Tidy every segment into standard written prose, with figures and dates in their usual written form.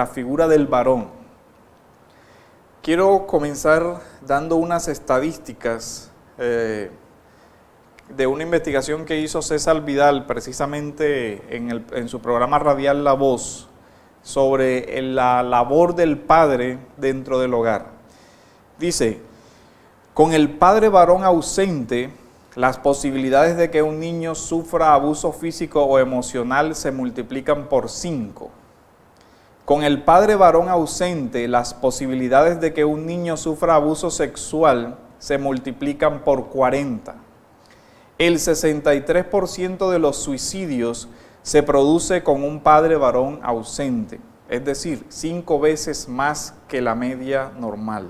la figura del varón. Quiero comenzar dando unas estadísticas de una investigación que hizo César Vidal precisamente en su programa radial La Voz sobre la labor del padre dentro del hogar. Dice, con el padre varón ausente, las posibilidades de que un niño sufra abuso físico o emocional se multiplican por 5. Con el padre varón ausente, las posibilidades de que un niño sufra abuso sexual se multiplican por 40. El 63% de los suicidios se produce con un padre varón ausente, es decir, 5 veces más que la media normal.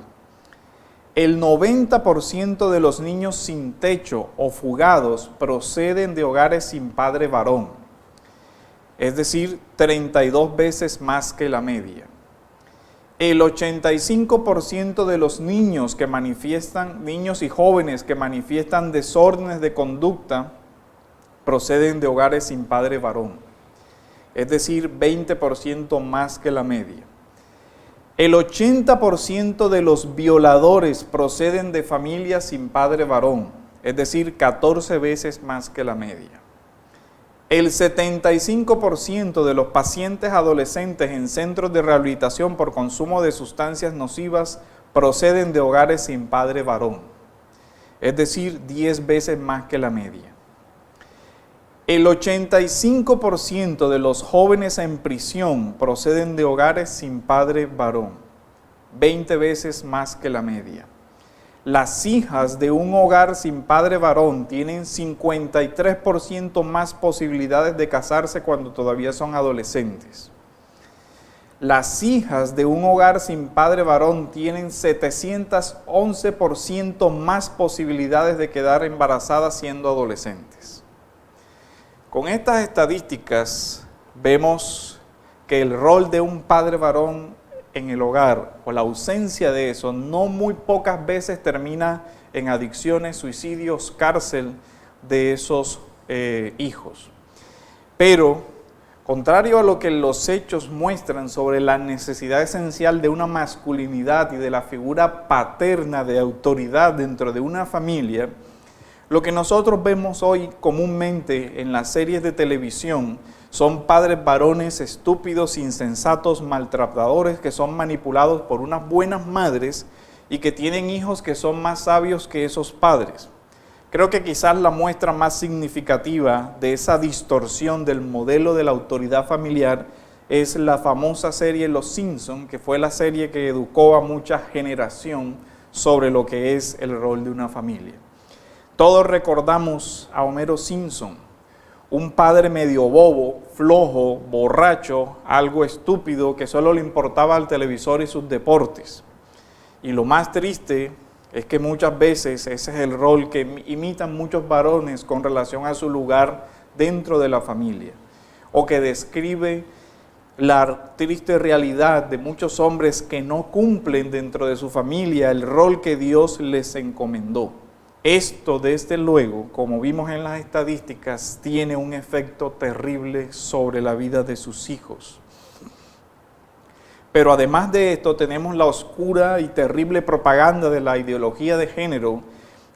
El 90% de los niños sin techo o fugados proceden de hogares sin padre varón, es decir, 32 veces más que la media. El 85% de los niños y jóvenes que manifiestan desórdenes de conducta proceden de hogares sin padre varón, es decir, 20% más que la media. El 80% de los violadores proceden de familias sin padre varón, es decir, 14 veces más que la media. El 75% de los pacientes adolescentes en centros de rehabilitación por consumo de sustancias nocivas proceden de hogares sin padre varón, es decir, 10 veces más que la media. El 85% de los jóvenes en prisión proceden de hogares sin padre varón, 20 veces más que la media. Las hijas de un hogar sin padre varón tienen 53% más posibilidades de casarse cuando todavía son adolescentes. Las hijas de un hogar sin padre varón tienen 711% más posibilidades de quedar embarazadas siendo adolescentes. Con estas estadísticas vemos que el rol de un padre varón en el hogar o la ausencia de eso no muy pocas veces termina en adicciones, suicidios, cárcel de esos hijos. Pero, contrario a lo que los hechos muestran sobre la necesidad esencial de una masculinidad y de la figura paterna de autoridad dentro de una familia, lo que nosotros vemos hoy comúnmente en las series de televisión son padres varones estúpidos, insensatos, maltratadores que son manipulados por unas buenas madres y que tienen hijos que son más sabios que esos padres. Creo que quizás la muestra más significativa de esa distorsión del modelo de la autoridad familiar es la famosa serie Los Simpson, que fue la serie que educó a mucha generación sobre lo que es el rol de una familia. Todos recordamos a Homero Simpson, un padre medio bobo, flojo, borracho, algo estúpido, que solo le importaba el televisor y sus deportes. Y lo más triste es que muchas veces ese es el rol que imitan muchos varones con relación a su lugar dentro de la familia, o que describe la triste realidad de muchos hombres que no cumplen dentro de su familia el rol que Dios les encomendó. Esto, desde luego, como vimos en las estadísticas, tiene un efecto terrible sobre la vida de sus hijos. Pero además de esto, tenemos la oscura y terrible propaganda de la ideología de género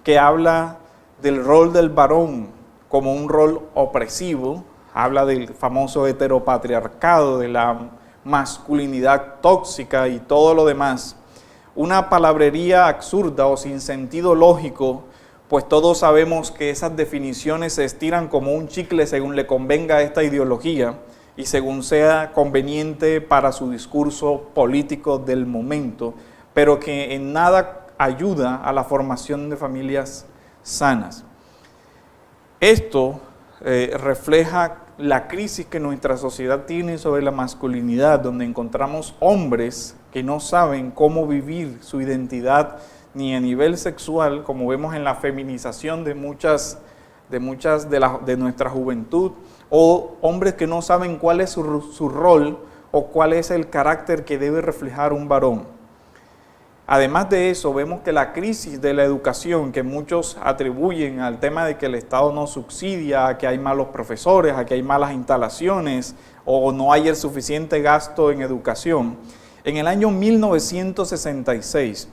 que habla del rol del varón como un rol opresivo, habla del famoso heteropatriarcado, de la masculinidad tóxica y todo lo demás. Una palabrería absurda o sin sentido lógico, pues todos sabemos que esas definiciones se estiran como un chicle según le convenga a esta ideología y según sea conveniente para su discurso político del momento, pero que en nada ayuda a la formación de familias sanas. Esto refleja la crisis que nuestra sociedad tiene sobre la masculinidad, donde encontramos hombres que no saben cómo vivir su identidad ni a nivel sexual, como vemos en la feminización de muchas de nuestra juventud, o hombres que no saben cuál es su rol o cuál es el carácter que debe reflejar un varón. Además de eso, vemos que la crisis de la educación, que muchos atribuyen al tema de que el Estado no subsidia, a que hay malos profesores, a que hay malas instalaciones, o no hay el suficiente gasto en educación. En el año 1966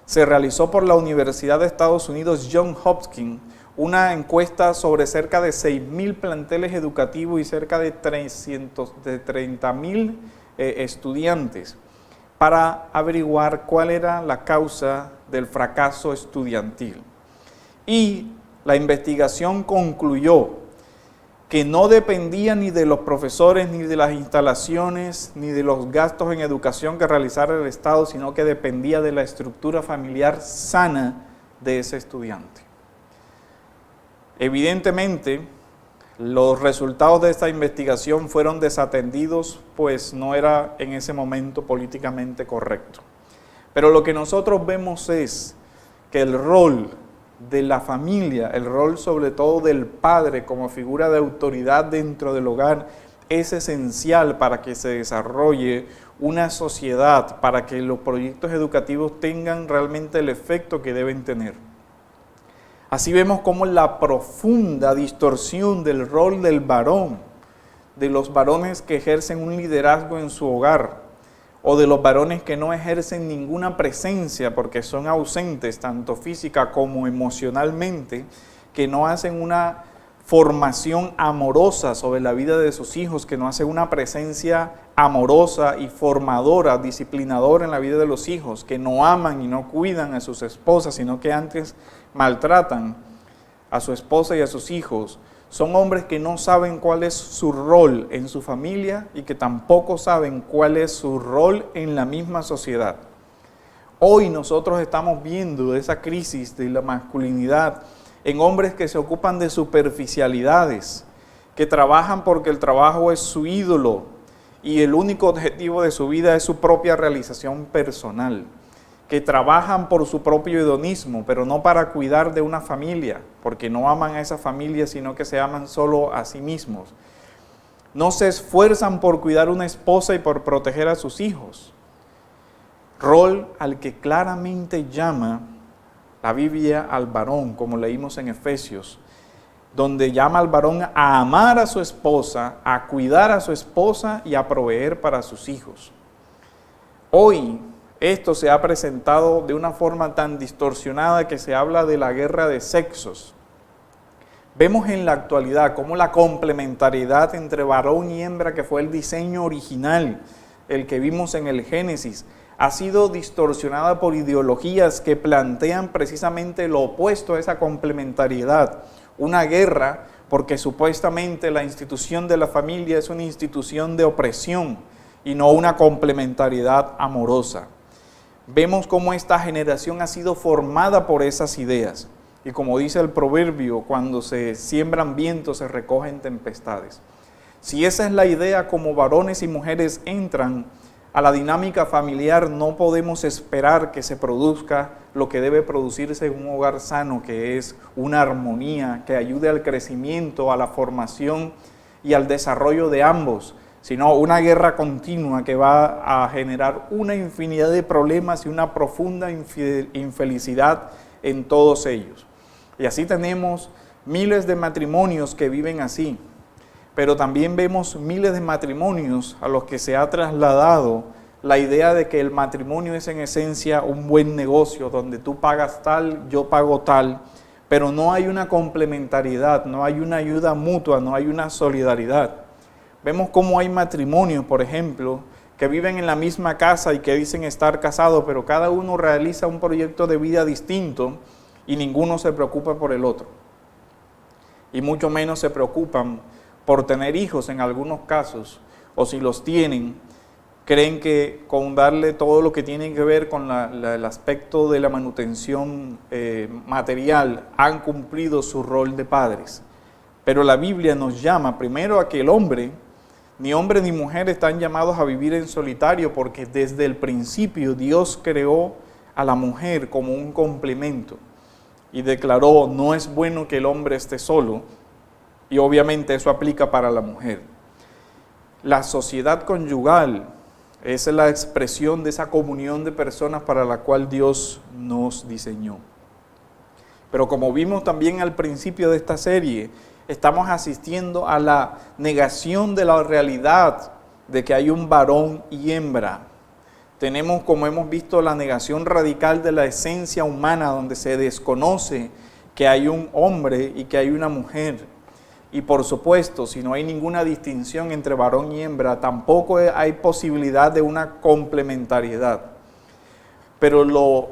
se realizó por la Universidad de Estados Unidos Johns Hopkins una encuesta sobre cerca de 6.000 planteles educativos y cerca de 30.000 estudiantes para averiguar cuál era la causa del fracaso estudiantil. Y la investigación concluyó que no dependía ni de los profesores, ni de las instalaciones, ni de los gastos en educación que realizara el Estado, sino que dependía de la estructura familiar sana de ese estudiante. Evidentemente, los resultados de esta investigación fueron desatendidos, pues no era en ese momento políticamente correcto. Pero lo que nosotros vemos es que el rol de la familia, el rol sobre todo del padre como figura de autoridad dentro del hogar, es esencial para que se desarrolle una sociedad, para que los proyectos educativos tengan realmente el efecto que deben tener. Así vemos cómo la profunda distorsión del rol del varón, de los varones que ejercen un liderazgo en su hogar, o de los varones que no ejercen ninguna presencia porque son ausentes, tanto física como emocionalmente, que no hacen una formación amorosa sobre la vida de sus hijos, que no hacen una presencia amorosa y formadora, disciplinadora en la vida de los hijos, que no aman y no cuidan a sus esposas, sino que antes maltratan a su esposa y a sus hijos. Son hombres que no saben cuál es su rol en su familia y que tampoco saben cuál es su rol en la misma sociedad. Hoy nosotros estamos viendo esa crisis de la masculinidad en hombres que se ocupan de superficialidades, que trabajan porque el trabajo es su ídolo y el único objetivo de su vida es su propia realización personal, que trabajan por su propio hedonismo, pero no para cuidar de una familia, porque no aman a esa familia, sino que se aman solo a sí mismos. No se esfuerzan por cuidar una esposa y por proteger a sus hijos. Rol al que claramente llama la Biblia al varón, como leímos en Efesios, donde llama al varón a amar a su esposa, a cuidar a su esposa y a proveer para sus hijos. Hoy, esto se ha presentado de una forma tan distorsionada que se habla de la guerra de sexos. Vemos en la actualidad cómo la complementariedad entre varón y hembra, que fue el diseño original, el que vimos en el Génesis, ha sido distorsionada por ideologías que plantean precisamente lo opuesto a esa complementariedad. Una guerra porque supuestamente la institución de la familia es una institución de opresión y no una complementariedad amorosa. Vemos cómo esta generación ha sido formada por esas ideas. Y como dice el proverbio, cuando se siembran vientos se recogen tempestades. Si esa es la idea como varones y mujeres entran a la dinámica familiar, no podemos esperar que se produzca lo que debe producirse en un hogar sano, que es una armonía que ayude al crecimiento, a la formación y al desarrollo de ambos, sino una guerra continua que va a generar una infinidad de problemas y una profunda infelicidad en todos ellos. Y así tenemos miles de matrimonios que viven así, pero también vemos miles de matrimonios a los que se ha trasladado la idea de que el matrimonio es en esencia un buen negocio, donde tú pagas tal, yo pago tal, pero no hay una complementariedad, no hay una ayuda mutua, no hay una solidaridad. Vemos cómo hay matrimonios, por ejemplo, que viven en la misma casa y que dicen estar casados, pero cada uno realiza un proyecto de vida distinto y ninguno se preocupa por el otro. Y mucho menos se preocupan por tener hijos en algunos casos, o si los tienen, creen que con darle todo lo que tiene que ver con el aspecto de la manutención material han cumplido su rol de padres. Pero la Biblia nos llama primero a que el hombre ni mujer están llamados a vivir en solitario, porque desde el principio Dios creó a la mujer como un complemento y declaró: no es bueno que el hombre esté solo, y obviamente eso aplica para la mujer. La sociedad conyugal es la expresión de esa comunión de personas para la cual Dios nos diseñó. Pero como vimos también al principio de esta serie, estamos asistiendo a la negación de la realidad de que hay un varón y hembra. Tenemos, como hemos visto, la negación radical de la esencia humana, donde se desconoce que hay un hombre y que hay una mujer. Y por supuesto, si no hay ninguna distinción entre varón y hembra, tampoco hay posibilidad de una complementariedad. Pero lo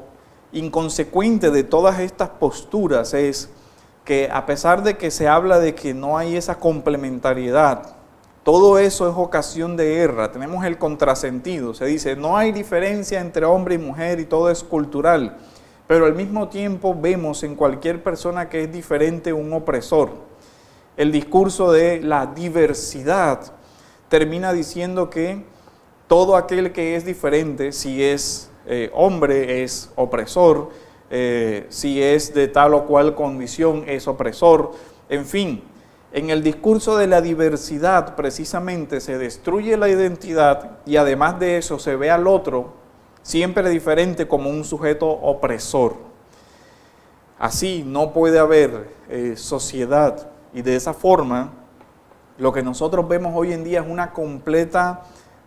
inconsecuente de todas estas posturas es que, a pesar de que se habla de que no hay esa complementariedad, todo eso es ocasión de guerra. Tenemos el contrasentido. Se dice, no hay diferencia entre hombre y mujer y todo es cultural. Pero al mismo tiempo vemos en cualquier persona que es diferente un opresor. El discurso de la diversidad termina diciendo que todo aquel que es diferente, si es hombre, es opresor, si es de tal o cual condición, es opresor, en fin. En el discurso de la diversidad, precisamente, se destruye la identidad y además de eso se ve al otro siempre diferente como un sujeto opresor. Así no puede haber sociedad y de esa forma lo que nosotros vemos hoy en día es una completa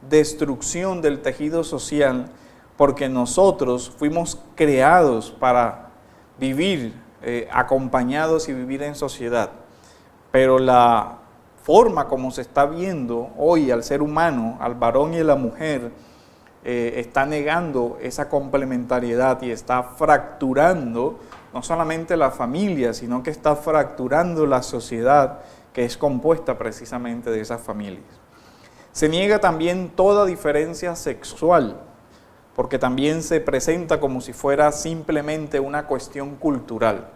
destrucción del tejido social porque nosotros fuimos creados para vivir acompañados y vivir en sociedad. Pero la forma como se está viendo hoy al ser humano, al varón y a la mujer, está negando esa complementariedad y está fracturando no solamente la familia, sino que está fracturando la sociedad que es compuesta precisamente de esas familias. Se niega también toda diferencia sexual, porque también se presenta como si fuera simplemente una cuestión cultural.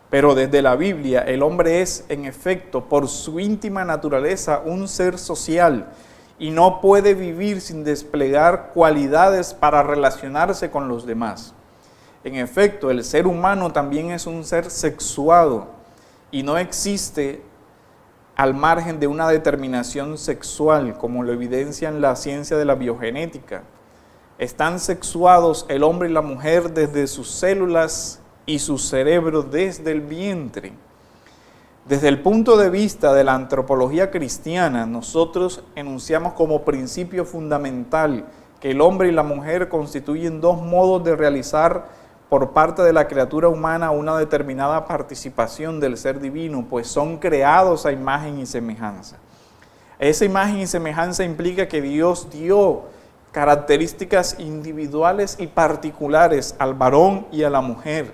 Pero desde la Biblia, el hombre es, en efecto, por su íntima naturaleza, un ser social y no puede vivir sin desplegar cualidades para relacionarse con los demás. En efecto, el ser humano también es un ser sexuado y no existe al margen de una determinación sexual, como lo evidencian la ciencia de la biogenética. Están sexuados el hombre y la mujer desde sus células y su cerebro desde el vientre. Desde el punto de vista de la antropología cristiana, nosotros enunciamos como principio fundamental que el hombre y la mujer constituyen dos modos de realizar por parte de la criatura humana una determinada participación del ser divino, pues son creados a imagen y semejanza. Esa imagen y semejanza implica que Dios dio características individuales y particulares al varón y a la mujer,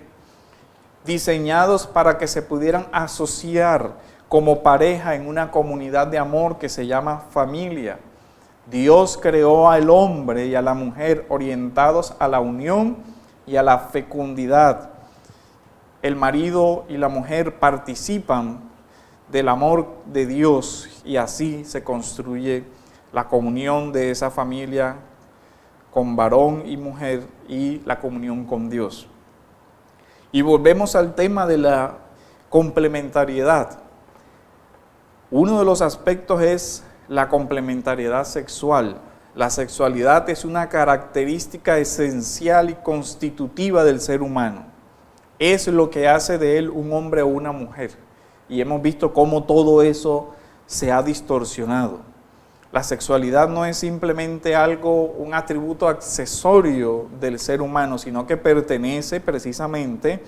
diseñados para que se pudieran asociar como pareja en una comunidad de amor que se llama familia. Dios creó al hombre y a la mujer orientados a la unión y a la fecundidad. El marido y la mujer participan del amor de Dios y así se construye la comunión de esa familia con varón y mujer y la comunión con Dios. Y volvemos al tema de la complementariedad. Uno de los aspectos es la complementariedad sexual. La sexualidad es una característica esencial y constitutiva del ser humano. Es lo que hace de él un hombre o una mujer. Y hemos visto cómo todo eso se ha distorsionado. La sexualidad no es simplemente un atributo accesorio del ser humano, sino que pertenece precisamente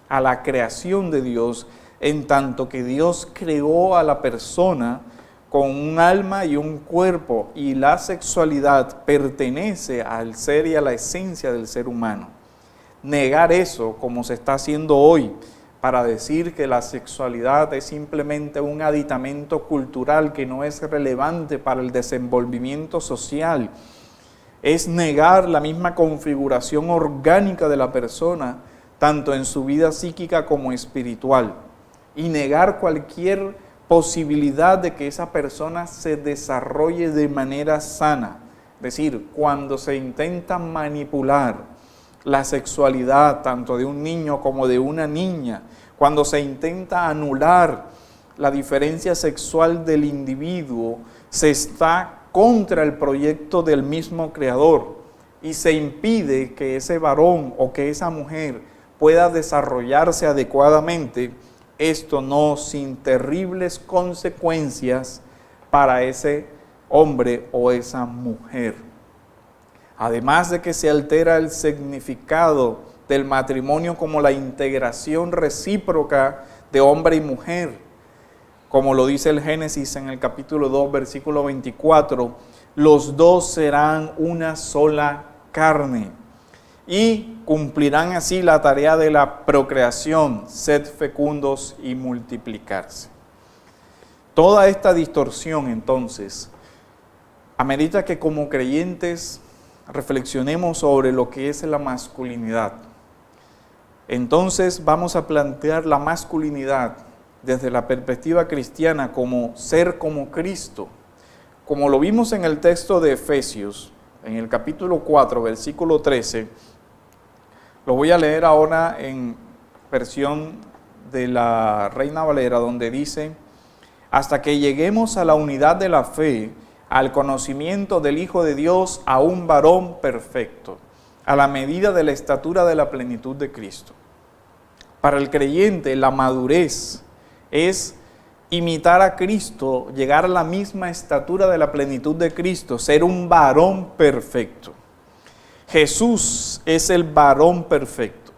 a la creación de Dios, en tanto que Dios creó a la persona con un alma y un cuerpo, y la sexualidad pertenece al ser y a la esencia del ser humano. Negar eso, como se está haciendo hoy, para decir que la sexualidad es simplemente un aditamento cultural que no es relevante para el desenvolvimiento social, es negar la misma configuración orgánica de la persona, tanto en su vida psíquica como espiritual, y negar cualquier posibilidad de que esa persona se desarrolle de manera sana. Es decir, cuando se intenta manipular la sexualidad tanto de un niño como de una niña, cuando se intenta anular la diferencia sexual del individuo, se está contra el proyecto del mismo Creador y se impide que ese varón o que esa mujer pueda desarrollarse adecuadamente esto no sin terribles consecuencias para ese hombre o esa mujer. Además de que se altera el significado del matrimonio como la integración recíproca de hombre y mujer, como lo dice el Génesis en el capítulo 2, versículo 24, los dos serán una sola carne y cumplirán así la tarea de la procreación, sed fecundos y multiplicarse. Toda esta distorsión, entonces, amerita que como creyentes reflexionemos sobre lo que es la masculinidad. Entonces vamos a plantear la masculinidad desde la perspectiva cristiana como ser como Cristo. Como lo vimos en el texto de Efesios, en el capítulo 4, versículo 13, lo voy a leer ahora en versión de la Reina Valera, donde dice: hasta que lleguemos a la unidad de la fe, al conocimiento del Hijo de Dios, a un varón perfecto, a la medida de la estatura de la plenitud de Cristo. Para el creyente, la madurez es imitar a Cristo, llegar a la misma estatura de la plenitud de Cristo, ser un varón perfecto. Jesús es el varón perfecto.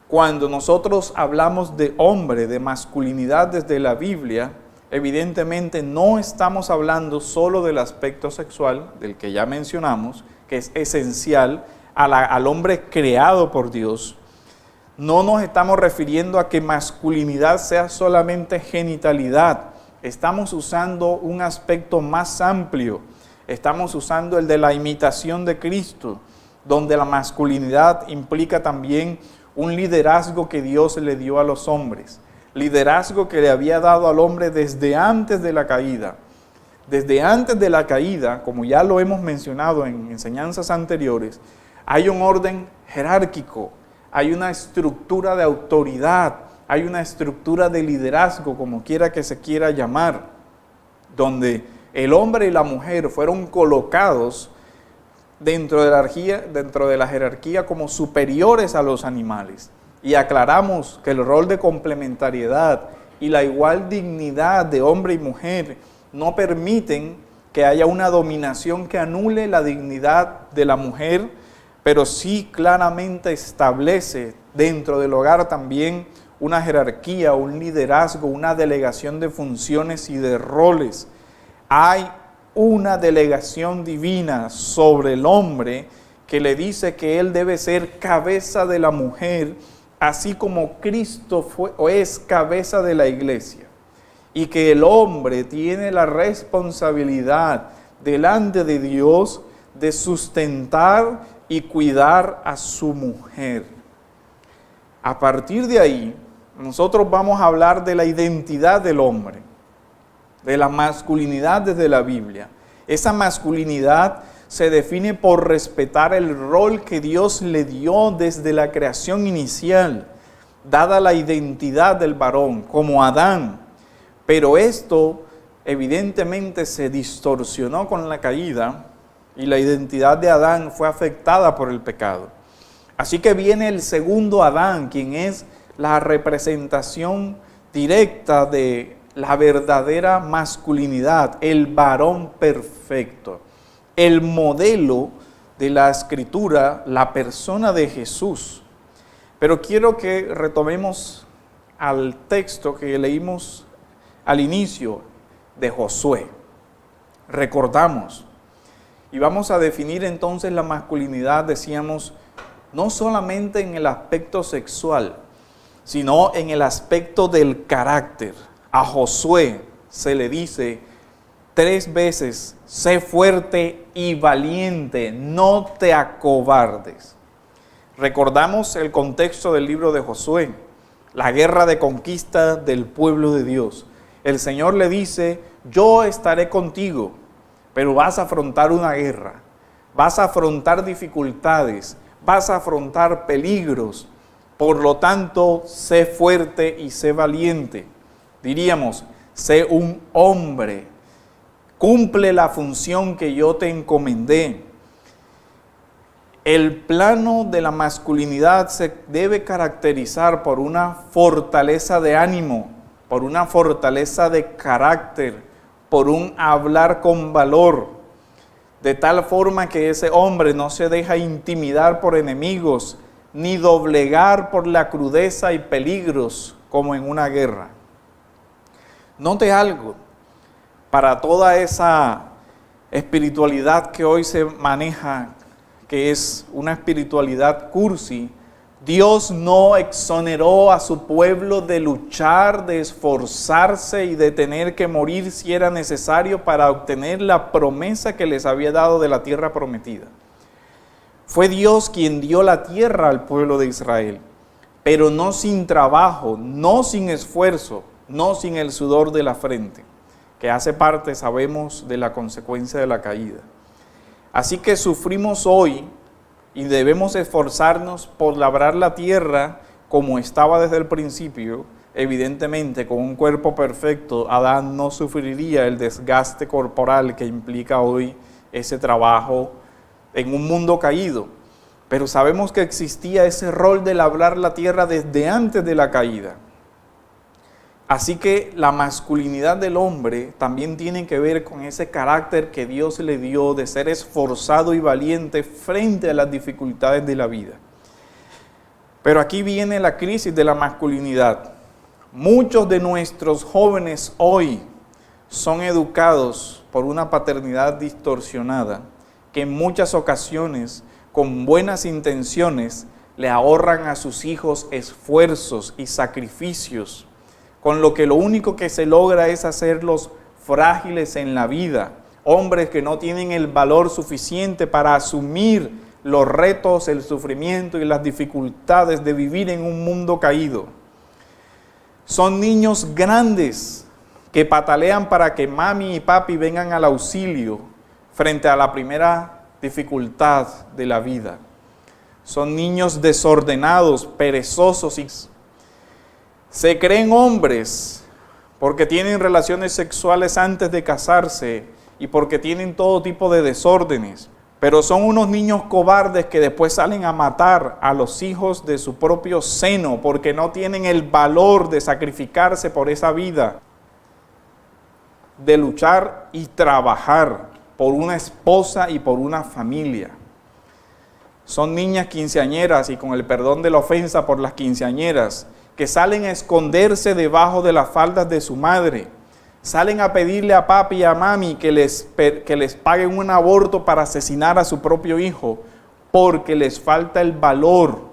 Cuando nosotros hablamos de hombre, de masculinidad desde la Biblia, evidentemente no estamos hablando solo del aspecto sexual, del que ya mencionamos, que es esencial al hombre creado por Dios. No nos estamos refiriendo a que masculinidad sea solamente genitalidad. Estamos usando un aspecto más amplio. Estamos usando el de la imitación de Cristo, donde la masculinidad implica también un liderazgo que Dios le dio a los hombres. Liderazgo que le había dado al hombre desde antes de la caída. Desde antes de la caída, como ya lo hemos mencionado en enseñanzas anteriores, hay un orden jerárquico, hay una estructura de autoridad, hay una estructura de liderazgo, como quiera que se quiera llamar, donde el hombre y la mujer fueron colocados dentro de la jerarquía como superiores a los animales. Y aclaramos que el rol de complementariedad y la igual dignidad de hombre y mujer no permiten que haya una dominación que anule la dignidad de la mujer, pero sí claramente establece dentro del hogar también una jerarquía, un liderazgo, una delegación de funciones y de roles. Hay una delegación divina sobre el hombre que le dice que él debe ser cabeza de la mujer, así como Cristo fue o es cabeza de la iglesia, y que el hombre tiene la responsabilidad delante de Dios de sustentar y cuidar a su mujer. A partir de ahí, nosotros vamos a hablar de la identidad del hombre, de la masculinidad desde la Biblia. Esa masculinidad se define por respetar el rol que Dios le dio desde la creación inicial, dada la identidad del varón, como Adán. Pero esto evidentemente se distorsionó con la caída y la identidad de Adán fue afectada por el pecado. Así que viene el segundo Adán, quien es la representación directa de la verdadera masculinidad, el varón perfecto. El modelo de la Escritura, la persona de Jesús. Pero quiero que retomemos al texto que leímos al inicio de Josué. Recordamos, y vamos a definir entonces la masculinidad, decíamos, no solamente en el aspecto sexual, sino en el aspecto del carácter. A Josué se le dice 3 veces, sé fuerte y valiente, no te acobardes. Recordamos el contexto del libro de Josué, la guerra de conquista del pueblo de Dios. El Señor le dice, yo estaré contigo, pero vas a afrontar una guerra, vas a afrontar dificultades, vas a afrontar peligros. Por lo tanto, sé fuerte y sé valiente. Diríamos, sé un hombre, cumple la función que yo te encomendé. El plano de la masculinidad se debe caracterizar por una fortaleza de ánimo, por una fortaleza de carácter, por un hablar con valor, de tal forma que ese hombre no se deja intimidar por enemigos, ni doblegar por la crudeza y peligros como en una guerra. Note algo, para toda esa espiritualidad que hoy se maneja, que es una espiritualidad cursi, Dios no exoneró a su pueblo de luchar, de esforzarse y de tener que morir si era necesario para obtener la promesa que les había dado de la tierra prometida. Fue Dios quien dio la tierra al pueblo de Israel, pero no sin trabajo, no sin esfuerzo, no sin el sudor de la frente, que hace parte, sabemos, de la consecuencia de la caída. Así que sufrimos hoy y debemos esforzarnos por labrar la tierra como estaba desde el principio. Evidentemente, con un cuerpo perfecto, Adán no sufriría el desgaste corporal que implica hoy ese trabajo en un mundo caído. Pero sabemos que existía ese rol de labrar la tierra desde antes de la caída. Así que la masculinidad del hombre también tiene que ver con ese carácter que Dios le dio de ser esforzado y valiente frente a las dificultades de la vida. Pero aquí viene la crisis de la masculinidad. Muchos de nuestros jóvenes hoy son educados por una paternidad distorsionada que en muchas ocasiones, con buenas intenciones, le ahorran a sus hijos esfuerzos y sacrificios, con lo que lo único que se logra es hacerlos frágiles en la vida, hombres que no tienen el valor suficiente para asumir los retos, el sufrimiento y las dificultades de vivir en un mundo caído. Son niños grandes que patalean para que mami y papi vengan al auxilio frente a la primera dificultad de la vida. Son niños desordenados, perezosos y se creen hombres porque tienen relaciones sexuales antes de casarse y porque tienen todo tipo de desórdenes. Pero son unos niños cobardes que después salen a matar a los hijos de su propio seno porque no tienen el valor de sacrificarse por esa vida, de luchar y trabajar por una esposa y por una familia. Son niñas quinceañeras, y con el perdón de la ofensa por las quinceañeras, que salen a esconderse debajo de las faldas de su madre, salen a pedirle a papi y a mami que les paguen un aborto para asesinar a su propio hijo, porque les falta el valor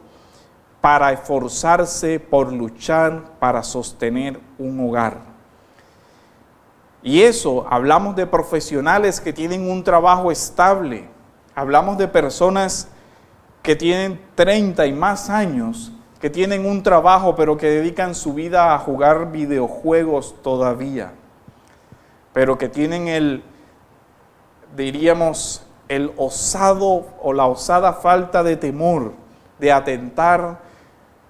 para esforzarse por luchar, para sostener un hogar. Y eso, hablamos de profesionales que tienen un trabajo estable, hablamos de personas que tienen 30 y más años, que tienen un trabajo pero que dedican su vida a jugar videojuegos todavía, pero que tienen el osado o la osada falta de temor de atentar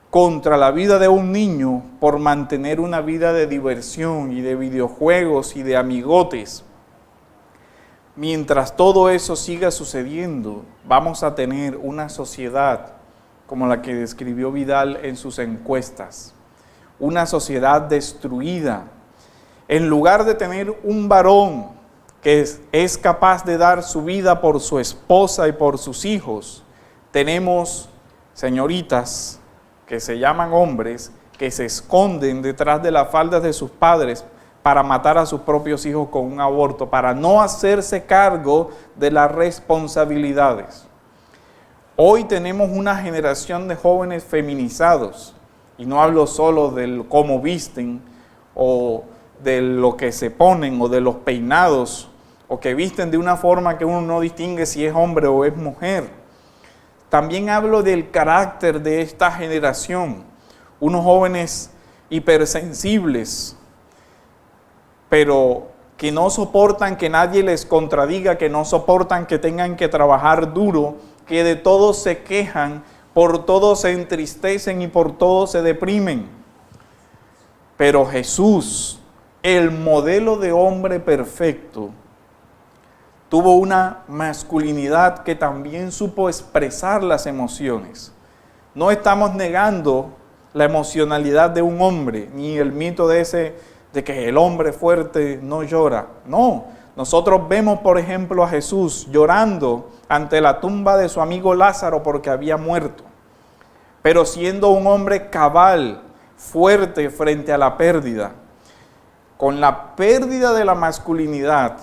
contra la vida de un niño por mantener una vida de diversión y de videojuegos y de amigotes. Mientras todo eso siga sucediendo, vamos a tener una sociedad como la que describió Vidal en sus encuestas, una sociedad destruida. En lugar de tener un varón que es capaz de dar su vida por su esposa y por sus hijos, tenemos señoritas que se llaman hombres, que se esconden detrás de las faldas de sus padres para matar a sus propios hijos con un aborto, para no hacerse cargo de las responsabilidades. Hoy tenemos una generación de jóvenes feminizados, y no hablo solo del cómo visten, o de lo que se ponen, o de los peinados, o que visten de una forma que uno no distingue si es hombre o es mujer. También hablo del carácter de esta generación, unos jóvenes hipersensibles, pero que no soportan que nadie les contradiga, que no soportan que tengan que trabajar duro, que de todo se quejan, por todo se entristecen y por todo se deprimen. Pero Jesús, el modelo de hombre perfecto, tuvo una masculinidad que también supo expresar las emociones. No estamos negando la emocionalidad de un hombre, ni el mito de que el hombre fuerte no llora. No, nosotros vemos, por ejemplo, a Jesús llorando ante la tumba de su amigo Lázaro porque había muerto, pero siendo un hombre cabal, fuerte frente a la pérdida. Con la pérdida de la masculinidad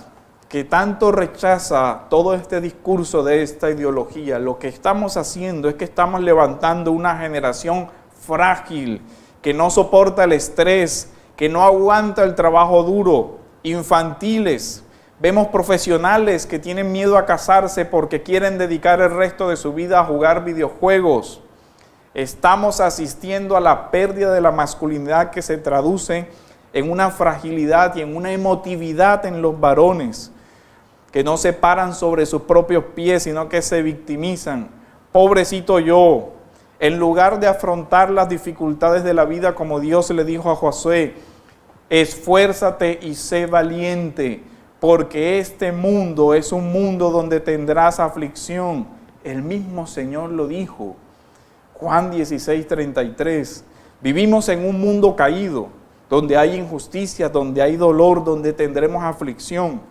que tanto rechaza todo este discurso de esta ideología, lo que estamos haciendo es que estamos levantando una generación frágil, que no soporta el estrés, que no aguanta el trabajo duro, infantiles. Vemos profesionales que tienen miedo a casarse porque quieren dedicar el resto de su vida a jugar videojuegos. Estamos asistiendo a la pérdida de la masculinidad que se traduce en una fragilidad y en una emotividad en los varones, que no se paran sobre sus propios pies, sino que se victimizan. Pobrecito yo, en lugar de afrontar las dificultades de la vida como Dios le dijo a Josué, esfuérzate y sé valiente, porque este mundo es un mundo donde tendrás aflicción. El mismo Señor lo dijo. Juan 16:33. Vivimos en un mundo caído, donde hay injusticia, donde hay dolor, donde tendremos aflicción.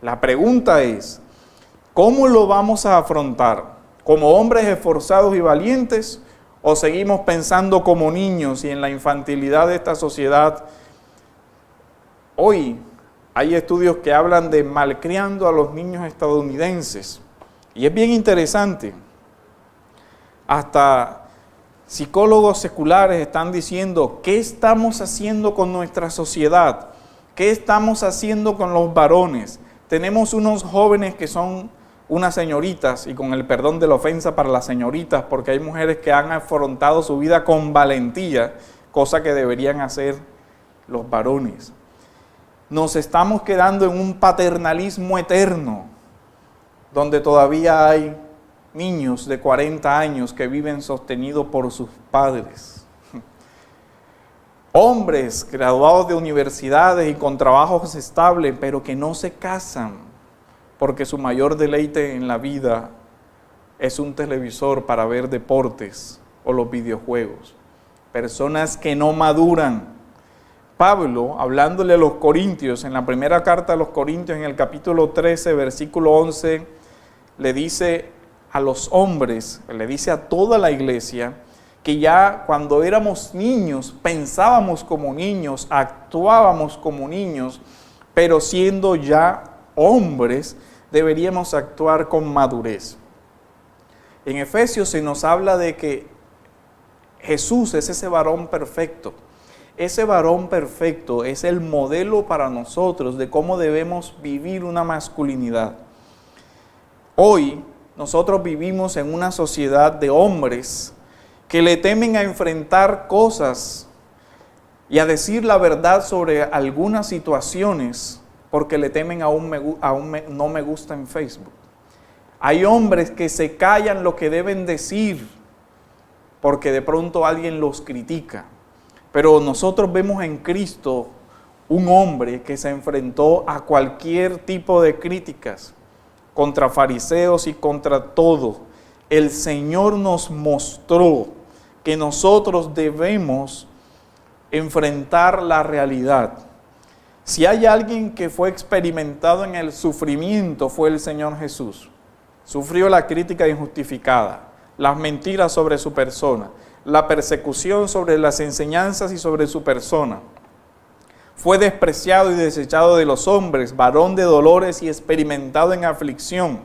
La pregunta es, ¿cómo lo vamos a afrontar? ¿Como hombres esforzados y valientes? ¿O seguimos pensando como niños y en la infantilidad de esta sociedad? Hoy hay estudios que hablan de malcriando a los niños estadounidenses. Y es bien interesante. Hasta psicólogos seculares están diciendo, ¿qué estamos haciendo con nuestra sociedad? ¿Qué estamos haciendo con los varones? Tenemos unos jóvenes que son unas señoritas, y con el perdón de la ofensa para las señoritas, porque hay mujeres que han afrontado su vida con valentía, cosa que deberían hacer los varones. Nos estamos quedando en un paternalismo eterno, donde todavía hay niños de 40 años que viven sostenidos por sus padres. Hombres graduados de universidades y con trabajos estables, pero que no se casan, porque su mayor deleite en la vida es un televisor para ver deportes o los videojuegos. Personas que no maduran. Pablo, hablándole a los corintios, en la primera carta a los corintios, en el capítulo 13, versículo 11, le dice a los hombres, le dice a toda la iglesia, que ya cuando éramos niños, pensábamos como niños, actuábamos como niños, pero siendo ya hombres, deberíamos actuar con madurez. En Efesios se nos habla de que Jesús es ese varón perfecto. Ese varón perfecto es el modelo para nosotros de cómo debemos vivir una masculinidad. Hoy nosotros vivimos en una sociedad de hombres que le temen a enfrentar cosas y a decir la verdad sobre algunas situaciones porque le temen a un no me gusta en Facebook. Hay hombres que se callan lo que deben decir porque de pronto alguien los critica. Pero nosotros vemos en Cristo un hombre que se enfrentó a cualquier tipo de críticas, contra fariseos y contra todo. El Señor nos mostró que nosotros debemos enfrentar la realidad. Si hay alguien que fue experimentado en el sufrimiento, fue el Señor Jesús. Sufrió la crítica injustificada, las mentiras sobre su persona, la persecución sobre las enseñanzas y sobre su persona. Fue despreciado y desechado de los hombres, varón de dolores y experimentado en aflicción.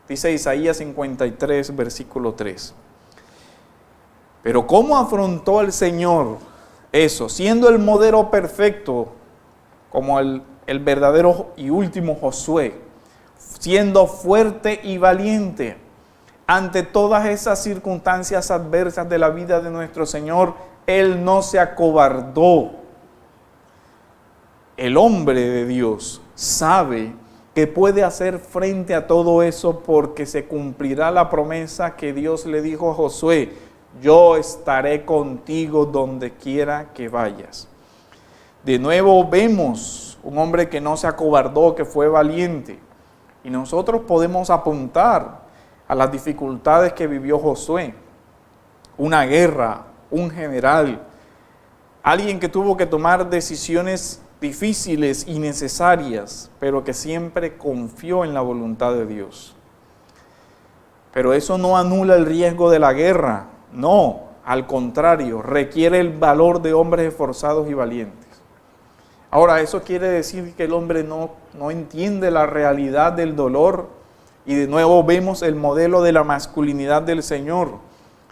Dice Isaías 53, versículo 3. Pero ¿cómo afrontó el Señor eso? Siendo el modelo perfecto, como el verdadero y último Josué, siendo fuerte y valiente. Ante todas esas circunstancias adversas de la vida de nuestro Señor, Él no se acobardó. El hombre de Dios sabe que puede hacer frente a todo eso porque se cumplirá la promesa que Dios le dijo a Josué: yo estaré contigo donde quiera que vayas. De nuevo vemos un hombre que no se acobardó, que fue valiente. Y nosotros podemos apuntar a las dificultades que vivió Josué. Una guerra, un general, alguien que tuvo que tomar decisiones difíciles y necesarias, pero que siempre confió en la voluntad de Dios. Pero eso no anula el riesgo de la guerra, no, al contrario, requiere el valor de hombres esforzados y valientes. Ahora, eso quiere decir que el hombre no entiende la realidad del dolor, y de nuevo vemos el modelo de la masculinidad del Señor.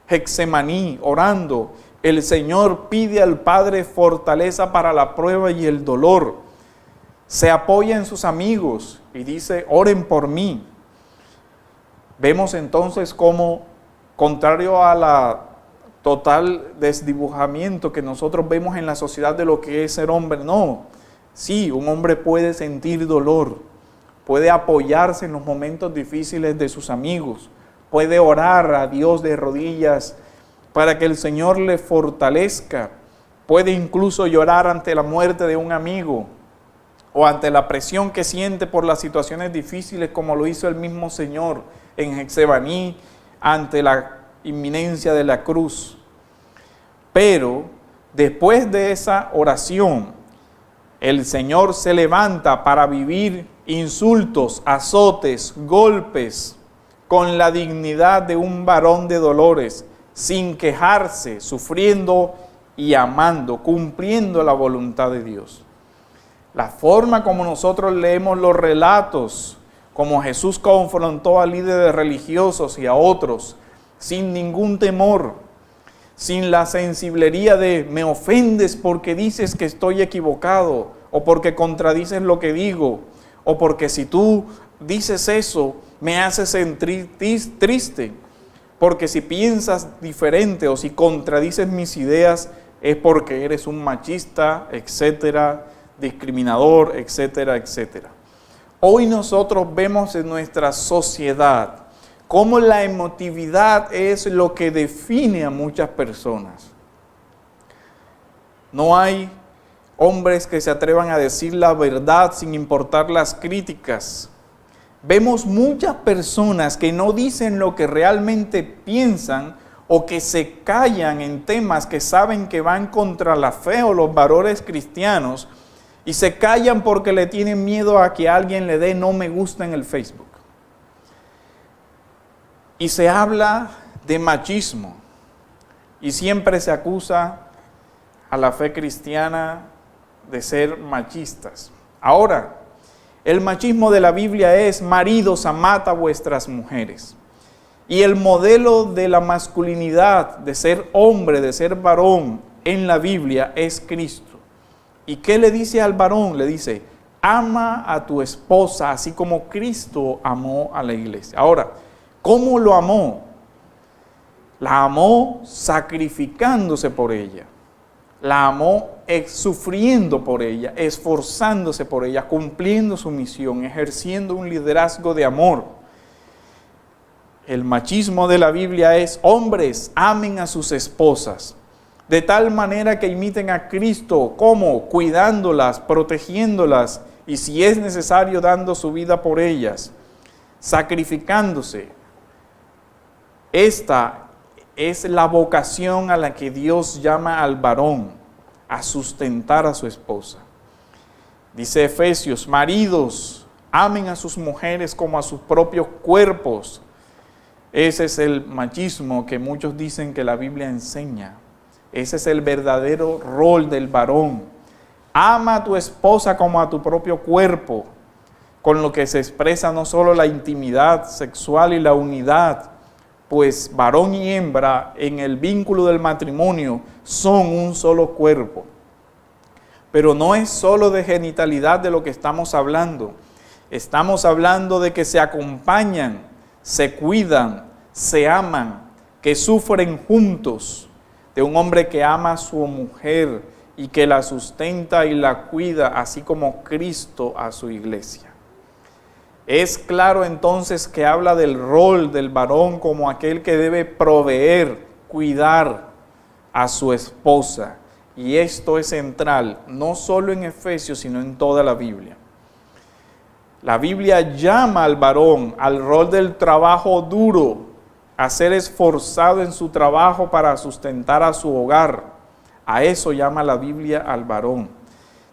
Getsemaní, orando, el Señor pide al Padre fortaleza para la prueba y el dolor. Se apoya en sus amigos y dice, oren por mí. Vemos entonces cómo, contrario a la total desdibujamiento que nosotros vemos en la sociedad de lo que es ser hombre, no. Sí, un hombre puede sentir dolor, puede apoyarse en los momentos difíciles de sus amigos, puede orar a Dios de rodillas para que el Señor le fortalezca, puede incluso llorar ante la muerte de un amigo o ante la presión que siente por las situaciones difíciles, como lo hizo el mismo Señor en Getsemaní ante la inminencia de la cruz. Pero después de esa oración, el Señor se levanta para vivir insultos, azotes, golpes, con la dignidad de un varón de dolores, sin quejarse, sufriendo y amando, cumpliendo la voluntad de Dios. La forma como nosotros leemos los relatos, como Jesús confrontó a líderes religiosos y a otros, sin ningún temor, sin la sensiblería de me ofendes porque dices que estoy equivocado, o porque contradices lo que digo, o porque si tú dices eso, me haces sentir triste, porque si piensas diferente o si contradices mis ideas, es porque eres un machista, etcétera, discriminador, etcétera, etcétera. Hoy nosotros vemos en nuestra sociedad cómo la emotividad es lo que define a muchas personas. No hay hombres que se atrevan a decir la verdad sin importar las críticas. Vemos muchas personas que no dicen lo que realmente piensan o que se callan en temas que saben que van contra la fe o los valores cristianos y se callan porque le tienen miedo a que alguien le dé no me gusta en el Facebook. Y se habla de machismo y siempre se acusa a la fe cristiana de ser machistas. Ahora, el machismo de la Biblia es maridos, amad a vuestras mujeres. Y el modelo de la masculinidad, de ser hombre, de ser varón en la Biblia es Cristo. ¿Y qué le dice al varón? Le dice, ama a tu esposa, así como Cristo amó a la iglesia. Ahora, ¿cómo lo amó? La amó sacrificándose por ella. La amó sufriendo por ella, esforzándose por ella, cumpliendo su misión, ejerciendo un liderazgo de amor. El machismo de la Biblia es, hombres, amen a sus esposas, de tal manera que imiten a Cristo, ¿cómo? Cuidándolas, protegiéndolas, y si es necesario, dando su vida por ellas, sacrificándose. Esta es la vocación a la que Dios llama al varón, a sustentar a su esposa. Dice Efesios, maridos, amen a sus mujeres como a sus propios cuerpos. Ese es el machismo que muchos dicen que la Biblia enseña. Ese es el verdadero rol del varón. Ama a tu esposa como a tu propio cuerpo, con lo que se expresa no solo la intimidad sexual y la unidad, pues varón y hembra en el vínculo del matrimonio son un solo cuerpo. Pero no es solo de genitalidad de lo que estamos hablando. Estamos hablando de que se acompañan, se cuidan, se aman, que sufren juntos, de un hombre que ama a su mujer y que la sustenta y la cuida, así como Cristo a su iglesia. Es claro entonces que habla del rol del varón como aquel que debe proveer, cuidar a su esposa. Y esto es central, no solo en Efesios, sino en toda la Biblia. La Biblia llama al varón al rol del trabajo duro, a ser esforzado en su trabajo para sustentar a su hogar. A eso llama la Biblia al varón.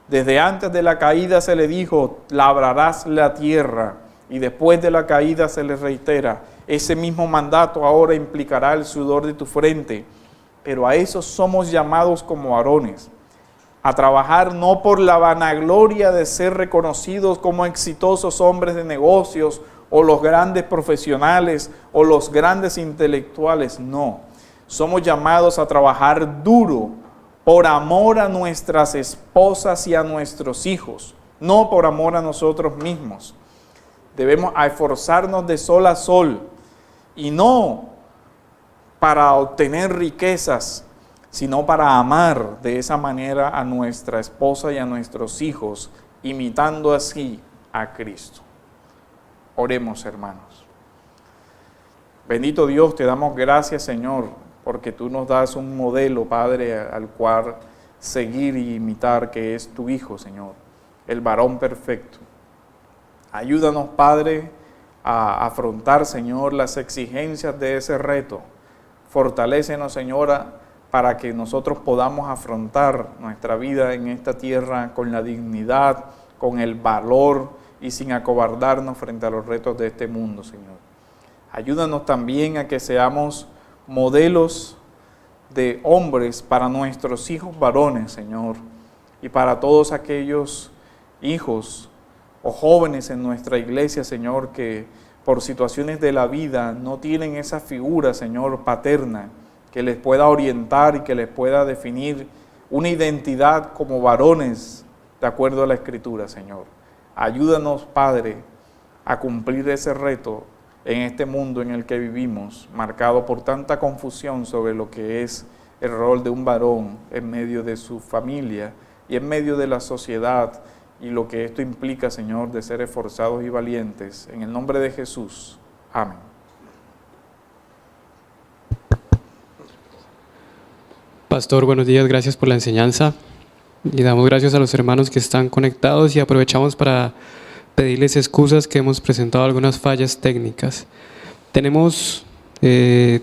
Desde antes de la caída se le dijo, labrarás la tierra, y después de la caída se le reitera, ese mismo mandato ahora implicará el sudor de tu frente. Pero a eso somos llamados como varones, a trabajar no por la vanagloria de ser reconocidos como exitosos hombres de negocios o los grandes profesionales o los grandes intelectuales, no. Somos llamados a trabajar duro por amor a nuestras esposas y a nuestros hijos, no por amor a nosotros mismos. Debemos esforzarnos de sol a sol y no para obtener riquezas, sino para amar de esa manera a nuestra esposa y a nuestros hijos, imitando así a Cristo. Oremos, hermanos. Bendito Dios, te damos gracias, Señor, porque tú nos das un modelo, Padre, al cual seguir y imitar, que es tu Hijo, Señor, el varón perfecto. Ayúdanos, Padre, a afrontar, Señor, las exigencias de ese reto. Fortalécenos, Señora, para que nosotros podamos afrontar nuestra vida en esta tierra con la dignidad, con el valor y sin acobardarnos frente a los retos de este mundo, Señor. Ayúdanos también a que seamos modelos de hombres para nuestros hijos varones, Señor, y para todos aquellos hijos o jóvenes en nuestra iglesia, Señor, que por situaciones de la vida no tienen esa figura, Señor, paterna, que les pueda orientar y que les pueda definir una identidad como varones de acuerdo a la Escritura, Señor. Ayúdanos, Padre, a cumplir ese reto en este mundo en el que vivimos, marcado por tanta confusión sobre lo que es el rol de un varón en medio de su familia y en medio de la sociedad y lo que esto implica, Señor, de ser esforzados y valientes. En el nombre de Jesús. Amén. Pastor, buenos días, gracias por la enseñanza y damos gracias a los hermanos que están conectados y aprovechamos para pedirles excusas que hemos presentado algunas fallas técnicas. Tenemos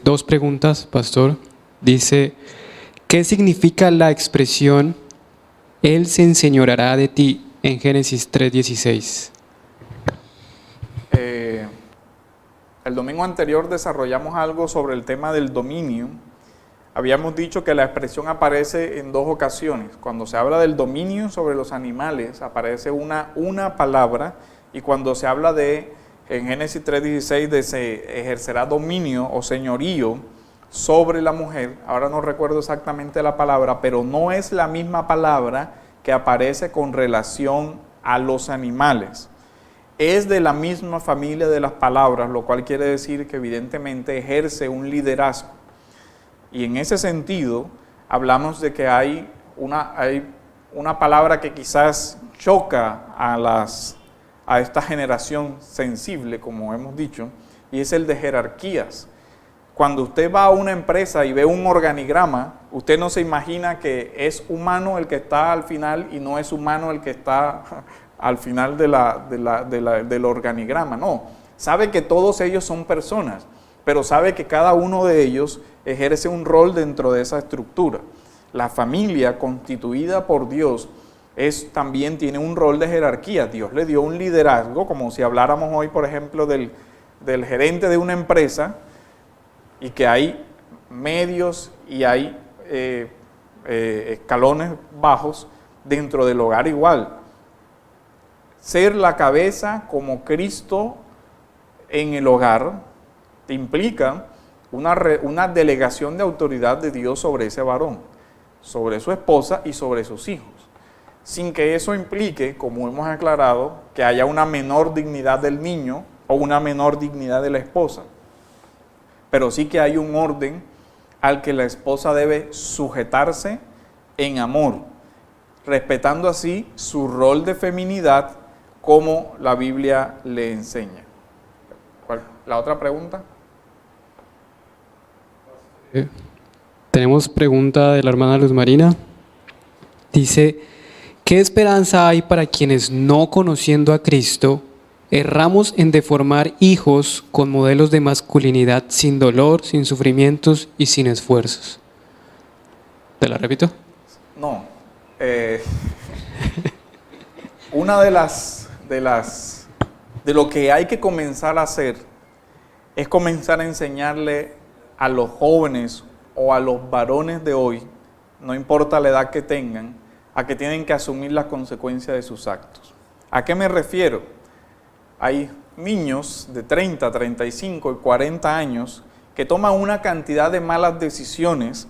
dos preguntas, Pastor. Dice, ¿qué significa la expresión Él se enseñoreará de ti en Génesis 3:16? El domingo anterior desarrollamos algo sobre el tema del dominio. Habíamos dicho que la expresión aparece en dos ocasiones. Cuando se habla del dominio sobre los animales, aparece una palabra, y cuando se habla en Génesis 3:16, de se ejercerá dominio o señorío sobre la mujer, ahora no recuerdo exactamente la palabra, pero no es la misma palabra que aparece con relación a los animales. Es de la misma familia de las palabras, lo cual quiere decir que evidentemente ejerce un liderazgo. Y en ese sentido, hablamos de que hay una palabra que quizás choca a esta generación sensible, como hemos dicho, y es el de jerarquías. Cuando usted va a una empresa y ve un organigrama, usted no se imagina que es humano el que está al final y no es humano el que está al final del organigrama. No, sabe que todos ellos son personas, pero sabe que cada uno de ellos ejerce un rol dentro de esa estructura. La familia constituida por Dios también tiene un rol de jerarquía. Dios le dio un liderazgo, como si habláramos hoy, por ejemplo, del gerente de una empresa, y que hay medios y hay escalones bajos dentro del hogar igual. Ser la cabeza como Cristo en el hogar te implica una delegación de autoridad de Dios sobre ese varón, sobre su esposa y sobre sus hijos, sin que eso implique, como hemos aclarado, que haya una menor dignidad del niño o una menor dignidad de la esposa. Pero sí que hay un orden al que la esposa debe sujetarse en amor, respetando así su rol de feminidad como la Biblia le enseña. ¿La otra pregunta? Tenemos pregunta de la hermana Luz Marina. Dice, ¿qué esperanza hay para quienes no conociendo a Cristo Erramos en deformar hijos con modelos de masculinidad sin dolor, sin sufrimientos y sin esfuerzos. ¿Te la repito? No. Una de lo que hay que comenzar a hacer es comenzar a enseñarle a los jóvenes o a los varones de hoy, no importa la edad que tengan, a que tienen que asumir las consecuencias de sus actos. ¿A qué me refiero? Hay niños de 30, 35 y 40 años que toman una cantidad de malas decisiones,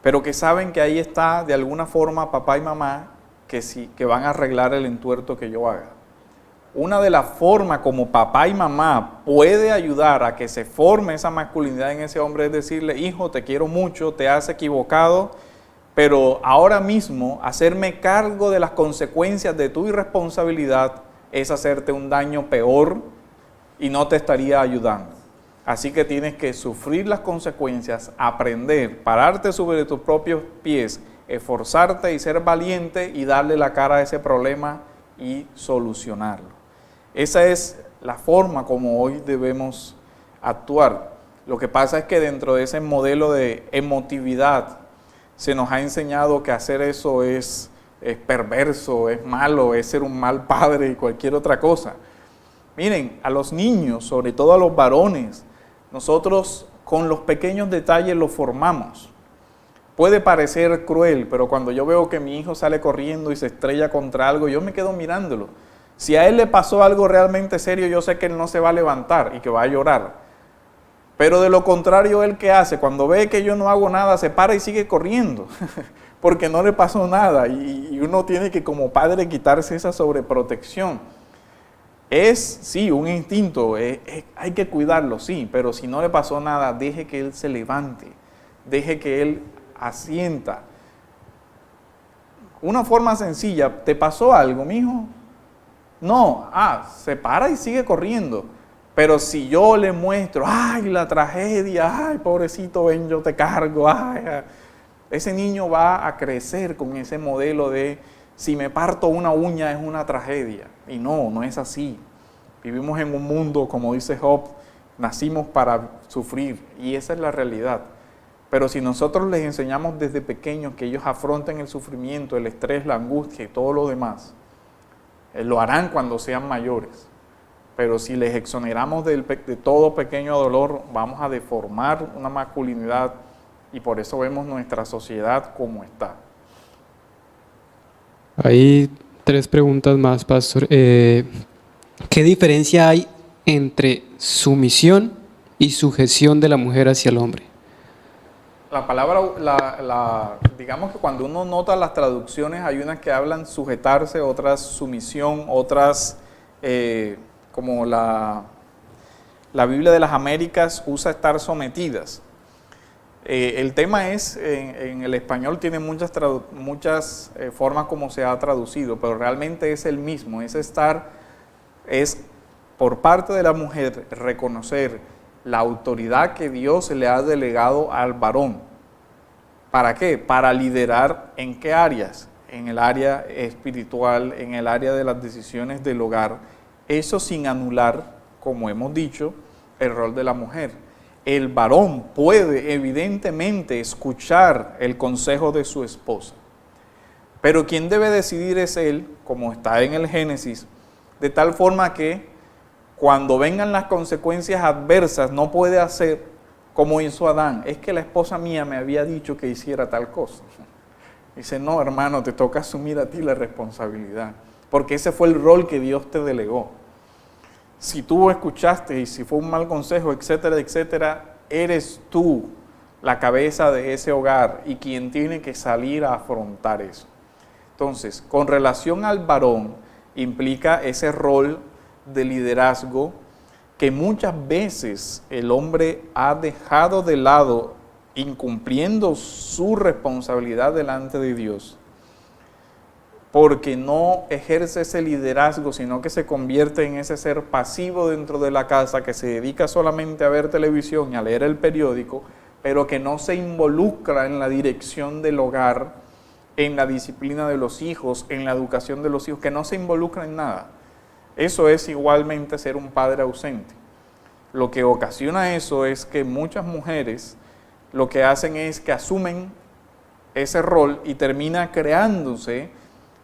pero que saben que ahí está de alguna forma papá y mamá que van a arreglar el entuerto que yo haga. Una de las formas como papá y mamá puede ayudar a que se forme esa masculinidad en ese hombre es decirle: hijo, te quiero mucho, te has equivocado, pero ahora mismo hacerme cargo de las consecuencias de tu irresponsabilidad es hacerte un daño peor y no te estaría ayudando. Así que tienes que sufrir las consecuencias, aprender, pararte sobre tus propios pies, esforzarte y ser valiente y darle la cara a ese problema y solucionarlo. Esa es la forma como hoy debemos actuar. Lo que pasa es que dentro de ese modelo de emotividad se nos ha enseñado que hacer eso es perverso, es malo, es ser un mal padre y cualquier otra cosa. Miren, a los niños, sobre todo a los varones, nosotros con los pequeños detalles los formamos. Puede parecer cruel, pero cuando yo veo que mi hijo sale corriendo y se estrella contra algo, yo me quedo mirándolo. Si a él le pasó algo realmente serio, yo sé que él no se va a levantar y que va a llorar. Pero de lo contrario, ¿él qué hace? Cuando ve que yo no hago nada, se para y sigue corriendo, porque no le pasó nada. Y uno tiene que, como padre, quitarse esa sobreprotección. Es, sí, un instinto, hay que cuidarlo, sí, pero si no le pasó nada, deje que él se levante, deje que él asienta. Una forma sencilla: ¿te pasó algo, mijo? No, se para y sigue corriendo. Pero si yo le muestro, ay, la tragedia, ay, pobrecito, ven, yo te cargo, ay, ese niño va a crecer con ese modelo de si me parto una uña es una tragedia. Y no es así. Vivimos en un mundo, como dice Job, nacimos para sufrir y esa es la realidad. Pero si nosotros les enseñamos desde pequeños que ellos afronten el sufrimiento, el estrés, la angustia y todo lo demás, lo harán cuando sean mayores. Pero si les exoneramos de todo pequeño dolor, vamos a deformar una masculinidad y por eso vemos nuestra sociedad como está. Hay 3 preguntas más, pastor. ¿Qué diferencia hay entre sumisión y sujeción de la mujer hacia el hombre? La palabra, digamos que cuando uno nota las traducciones, hay unas que hablan sujetarse, otras sumisión, otras, como la Biblia de las Américas usa estar sometidas. El tema es, en el español tiene muchas formas como se ha traducido, pero realmente es el mismo, es por parte de la mujer reconocer la autoridad que Dios le ha delegado al varón. ¿Para qué? Para liderar ¿en qué áreas? En el área espiritual, en el área de las decisiones del hogar. Eso sin anular, como hemos dicho, el rol de la mujer. El varón puede evidentemente escuchar el consejo de su esposa, pero quien debe decidir es él, como está en el Génesis, de tal forma que cuando vengan las consecuencias adversas no puede hacer como hizo Adán. Es que la esposa mía me había dicho que hiciera tal cosa. Dice, no, hermano, te toca asumir a ti la responsabilidad, porque ese fue el rol que Dios te delegó. Si tú escuchaste y si fue un mal consejo, etcétera, etcétera, eres tú la cabeza de ese hogar y quien tiene que salir a afrontar eso. Entonces, con relación al varón, implica ese rol de liderazgo que muchas veces el hombre ha dejado de lado, incumpliendo su responsabilidad delante de Dios, porque no ejerce ese liderazgo, sino que se convierte en ese ser pasivo dentro de la casa, que se dedica solamente a ver televisión y a leer el periódico, pero que no se involucra en la dirección del hogar, en la disciplina de los hijos, en la educación de los hijos, que no se involucra en nada. Eso es igualmente ser un padre ausente. Lo que ocasiona eso es que muchas mujeres lo que hacen es que asumen ese rol y termina creándose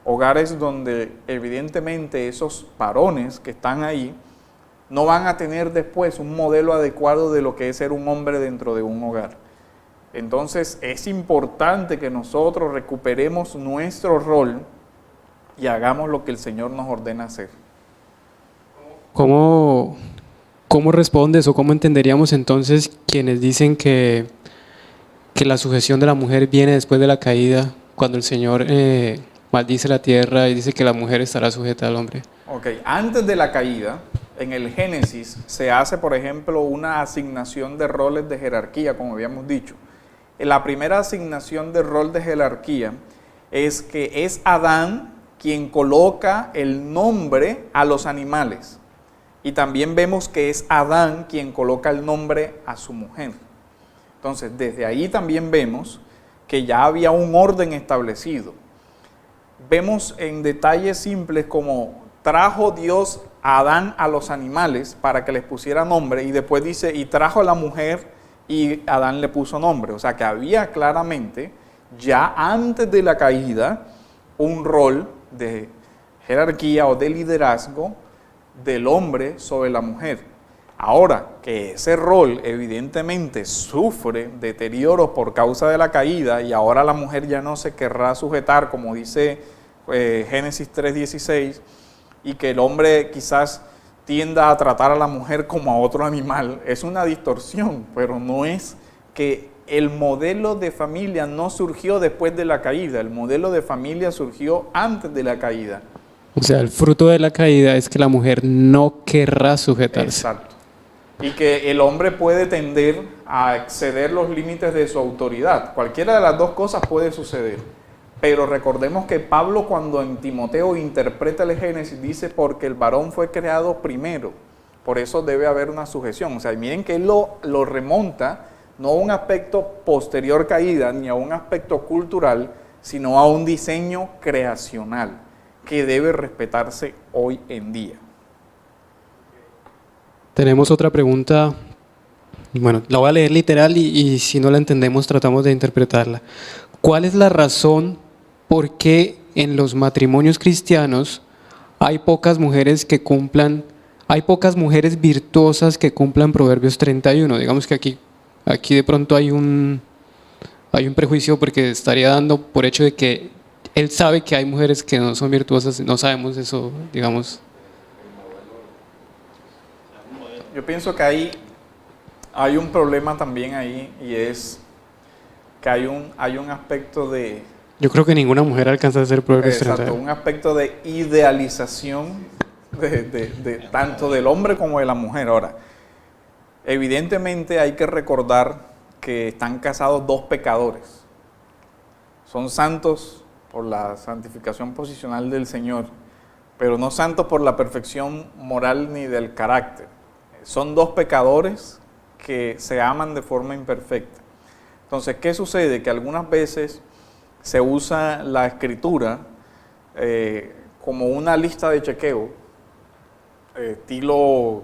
hogares donde evidentemente esos varones que están ahí no van a tener después un modelo adecuado de lo que es ser un hombre dentro de un hogar. Entonces es importante que nosotros recuperemos nuestro rol y hagamos lo que el Señor nos ordena hacer. ¿Cómo respondes o cómo entenderíamos entonces quienes dicen que la sujeción de la mujer viene después de la caída, cuando el Señor maldice la tierra y dice que la mujer estará sujeta al hombre? Ok, antes de la caída, en el Génesis se hace, por ejemplo, una asignación de roles de jerarquía, como habíamos dicho. La primera asignación de rol de jerarquía es que es Adán quien coloca el nombre a los animales. Y también vemos que es Adán quien coloca el nombre a su mujer. Entonces, desde ahí también vemos que ya había un orden establecido. Vemos en detalles simples como trajo Dios a Adán a los animales para que les pusiera nombre, y después dice, y trajo a la mujer y Adán le puso nombre. O sea que había claramente, ya antes de la caída, un rol de jerarquía o de liderazgo del hombre sobre la mujer. Ahora que ese rol evidentemente sufre deterioros por causa de la caída y ahora la mujer ya no se querrá sujetar, como dice Génesis 3:16, y que el hombre quizás tienda a tratar a la mujer como a otro animal, es una distorsión, pero no es que el modelo de familia no surgió después de la caída, el modelo de familia surgió antes de la caída. O sea, el fruto de la caída es que la mujer no querrá sujetarse. Exacto. Y que el hombre puede tender a exceder los límites de su autoridad. Cualquiera de las dos cosas puede suceder. Pero recordemos que Pablo, cuando en Timoteo interpreta el Génesis, dice porque el varón fue creado primero. Por eso debe haber una sujeción. O sea, miren que él lo remonta no a un aspecto posterior caída, ni a un aspecto cultural, sino a un diseño creacional que debe respetarse hoy en día. Tenemos otra pregunta, bueno, la voy a leer literal y si no la entendemos tratamos de interpretarla. ¿Cuál es la razón por qué en los matrimonios cristianos hay pocas mujeres virtuosas que cumplan Proverbios 31? Digamos que aquí de pronto hay un prejuicio porque estaría dando por hecho de que él sabe que hay mujeres que no son virtuosas, no sabemos eso, digamos. Yo pienso que hay un problema también ahí, y es que hay un aspecto de... Yo creo que ninguna mujer alcanza a ser Proverbios 31. Exacto, un aspecto de idealización de tanto del hombre como de la mujer. Ahora, evidentemente hay que recordar que están casados dos pecadores. Son santos por la santificación posicional del Señor, pero no santos por la perfección moral ni del carácter. Son dos pecadores que se aman de forma imperfecta. Entonces, ¿qué sucede? Que algunas veces se usa la escritura como una lista de chequeo, estilo,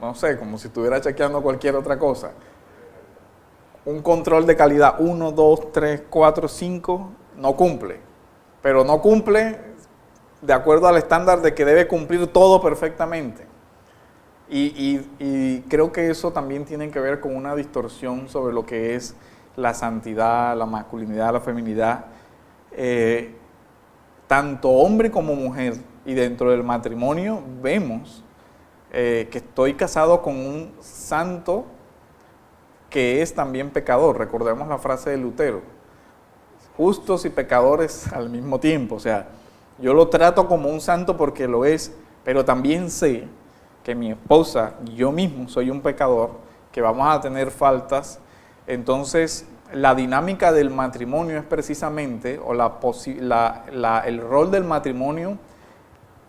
no sé, como si estuviera chequeando cualquier otra cosa. Un control de calidad, 1, 2, 3, 4, 5, no cumple. Pero no cumple de acuerdo al estándar de que debe cumplir todo perfectamente. Y creo que eso también tiene que ver con una distorsión sobre lo que es la santidad, la masculinidad, la feminidad. Tanto hombre como mujer, y dentro del matrimonio vemos que estoy casado con un santo que es también pecador. Recordemos la frase de Lutero: justos y pecadores al mismo tiempo. O sea, yo lo trato como un santo porque lo es, pero también sé que mi esposa y yo mismo soy un pecador, que vamos a tener faltas. Entonces, la dinámica del matrimonio es precisamente, o el rol del matrimonio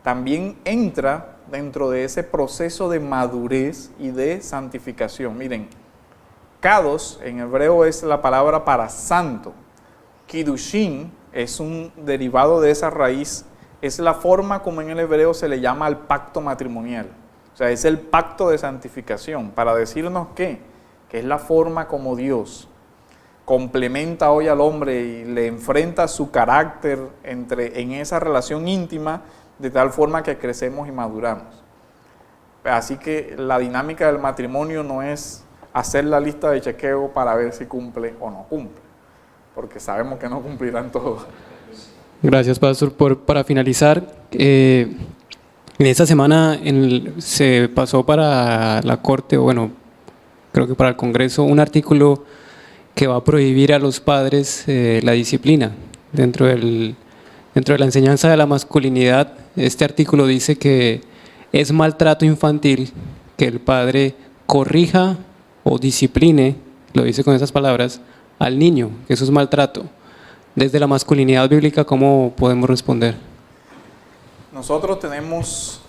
también entra dentro de ese proceso de madurez y de santificación. Miren, kados en hebreo es la palabra para santo. Kiddushin es un derivado de esa raíz es la forma como en el hebreo se le llama al pacto matrimonial. O sea, es el pacto de santificación, para decirnos que es la forma como Dios complementa hoy al hombre y le enfrenta su carácter en esa relación íntima, de tal forma que crecemos y maduramos. Así que la dinámica del matrimonio no es hacer la lista de chequeo para ver si cumple o no cumple, porque sabemos que no cumplirán todos. Gracias, Pastor. Para finalizar, en esta semana se pasó para la Corte, o bueno, creo que para el Congreso, un artículo que va a prohibir a los padres la disciplina. Dentro de la enseñanza de la masculinidad, este artículo dice que es maltrato infantil que el padre corrija o discipline, lo dice con esas palabras, al niño, que eso es maltrato. Desde la masculinidad bíblica, ¿cómo podemos responder? Nosotros tenemos,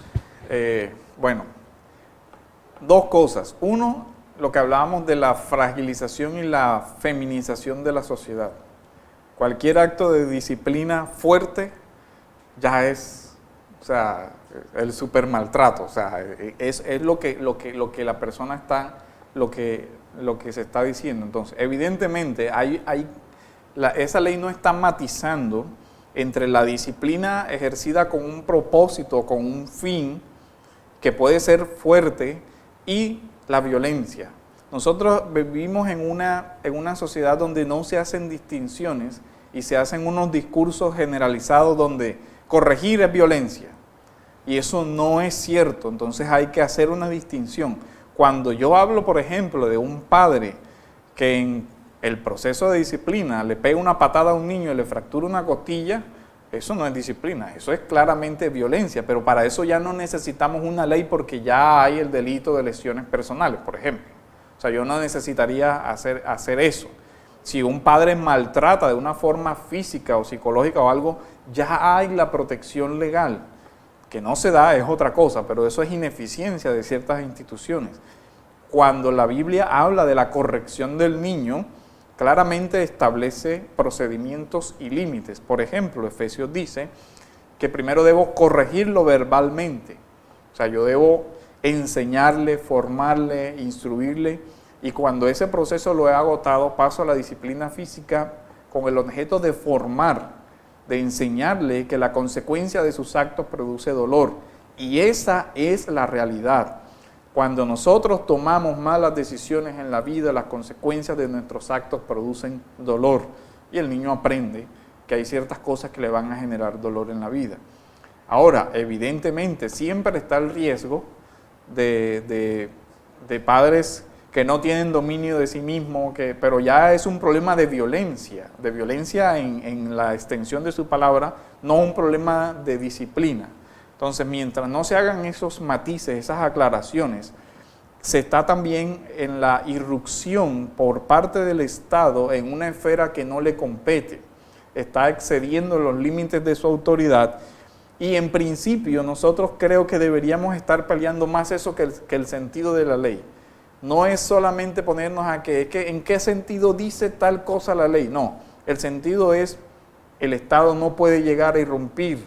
dos cosas. Uno, lo que hablábamos de la fragilización y la feminización de la sociedad. Cualquier acto de disciplina fuerte ya es, o sea, el super maltrato. O sea, es lo que la persona está, lo que se está diciendo. Entonces, evidentemente, esa ley no está matizando entre la disciplina ejercida con un propósito, con un fin, que puede ser fuerte, y la violencia. Nosotros vivimos en una sociedad donde no se hacen distinciones y se hacen unos discursos generalizados donde corregir es violencia. Y eso no es cierto. Entonces hay que hacer una distinción. Cuando yo hablo, por ejemplo, de un padre que en el proceso de disciplina le pega una patada a un niño y le fractura una costilla, eso no es disciplina, eso es claramente violencia, pero para eso ya no necesitamos una ley porque ya hay el delito de lesiones personales, por ejemplo. O sea, yo no necesitaría hacer eso. Si un padre maltrata de una forma física o psicológica o algo, ya hay la protección legal. Que no se da es otra cosa, pero eso es ineficiencia de ciertas instituciones. Cuando la Biblia habla de la corrección del niño, claramente establece procedimientos y límites. Por ejemplo, Efesios dice que primero debo corregirlo verbalmente. O sea, yo debo enseñarle, formarle, instruirle, y cuando ese proceso lo he agotado, paso a la disciplina física con el objeto de formar, de enseñarle que la consecuencia de sus actos produce dolor. Y esa es la realidad. Cuando nosotros tomamos malas decisiones en la vida, las consecuencias de nuestros actos producen dolor. Y el niño aprende que hay ciertas cosas que le van a generar dolor en la vida. Ahora, evidentemente, siempre está el riesgo de padres que no tienen dominio de sí mismos, pero ya es un problema de violencia en la extensión de su palabra, no un problema de disciplina. Entonces, mientras no se hagan esos matices, esas aclaraciones, se está también en la irrupción por parte del Estado en una esfera que no le compete. Está excediendo los límites de su autoridad y en principio nosotros creo que deberíamos estar peleando más eso que el sentido de la ley. No es solamente ponernos a que en qué sentido dice tal cosa la ley, no. El sentido es el Estado no puede llegar a irrumpir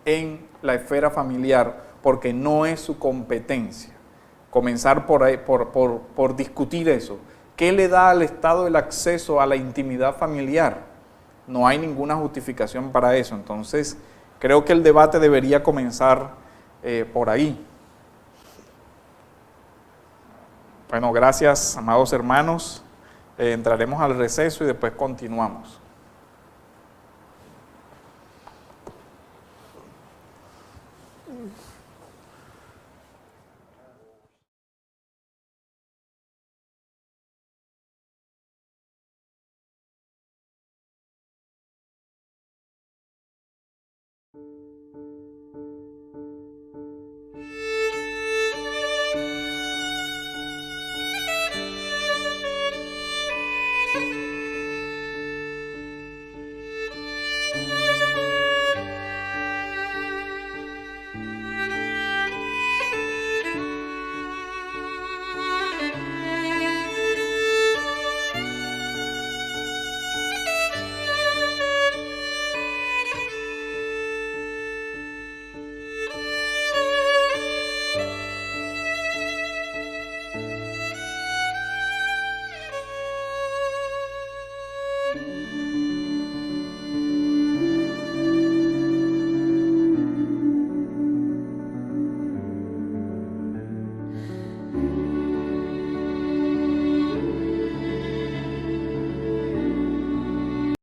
en la esfera familiar porque no es su competencia. Comenzar por ahí, por discutir eso. ¿Qué le da al Estado el acceso a la intimidad familiar? No hay ninguna justificación para eso. Entonces, creo que el debate debería comenzar por ahí. Bueno, gracias, amados hermanos. Entraremos al receso y después continuamos.